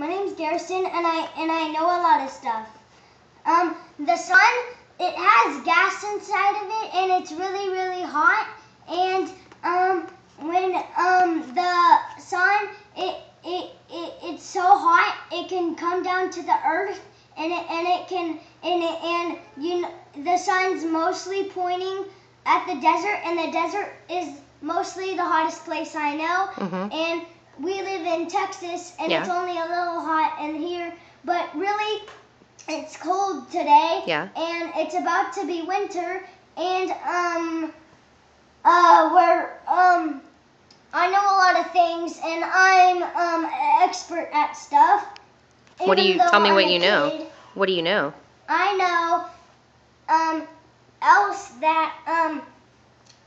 My name's Garrison, and I know a lot of stuff. The sun, it has gas inside of it, and it's really, really hot. And when the sun, it's so hot, it can come down to the earth, and the sun's mostly pointing at the desert, and the desert is mostly the hottest place I know. And we live in Texas, and it's only a little hot in here, but really, it's cold today. And it's about to be winter, and I know a lot of things, and I'm an expert at stuff. What do you tell me? What you know? What do you know? I know else that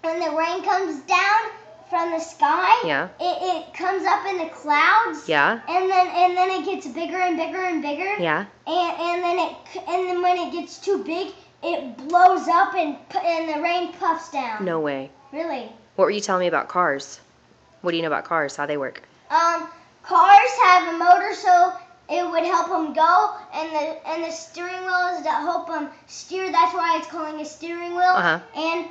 when the rain comes down from the sky, it comes up in the clouds, and then it gets bigger and bigger and bigger, and then when it gets too big, it blows up and the rain puffs down. No way. Really. What were you telling me about cars? What do you know about cars? How they work? Cars have a motor, so it would help them go, and the steering wheels that help them steer. That's why it's calling a steering wheel. And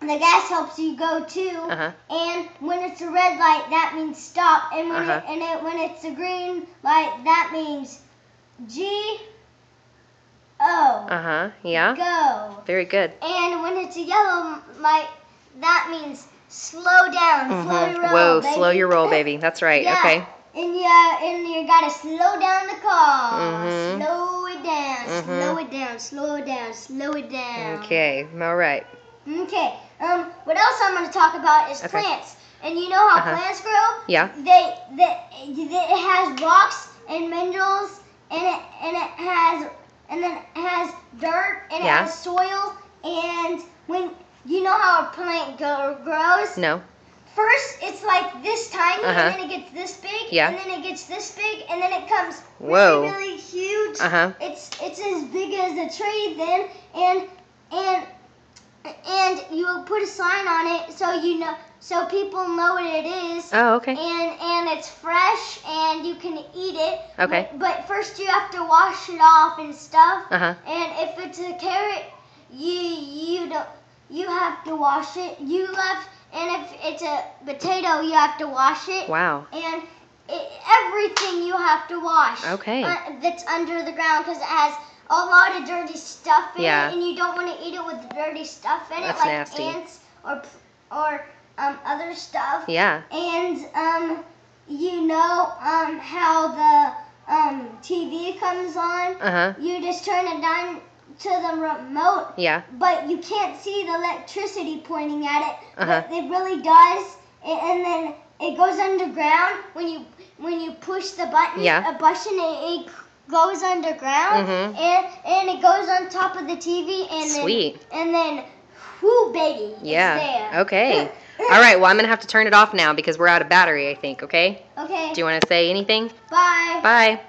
the gas helps you go too. And when it's a red light, that means stop. And when it's a green light, that means G-O. Go. Very good. And when it's a yellow light, that means slow down. Slow your roll. Whoa, baby. slow your roll, baby. That's right. Okay. And you gotta slow down the car. Slow it down. Slow it down. Slow it down. Slow it down. Okay. All right. Okay. What else I'm going to talk about is plants. And you know how plants grow? It has rocks and minerals, and it has dirt, and it has soil. And when you know how a plant grows? No. First, it's like this tiny, and then it gets this big, and then it gets this big, and then it comes really, really huge. It's as big as a tree then, and you put a sign on it so people know what it is. Oh, okay. And it's fresh, and you can eat it. Okay. But first you have to wash it off and stuff. And if it's a carrot, you have to wash it. And if it's a potato, you have to wash it. Wow. And everything you have to wash. Okay. That's under the ground, because it has a lot of dirty stuff in it, and you don't want to eat it with the dirty stuff in it, like nasty. ants or other stuff. And you know how the TV comes on? You just turn it down to the remote, but you can't see the electricity pointing at it, but it really does, and then it goes underground. When you push the button, it goes underground, and it goes on top of the TV, and then whoo, baby, it's there. Okay. All right, well, I'm going to have to turn it off now because we're out of battery, I think, okay? Okay. Do you want to say anything? Bye. Bye.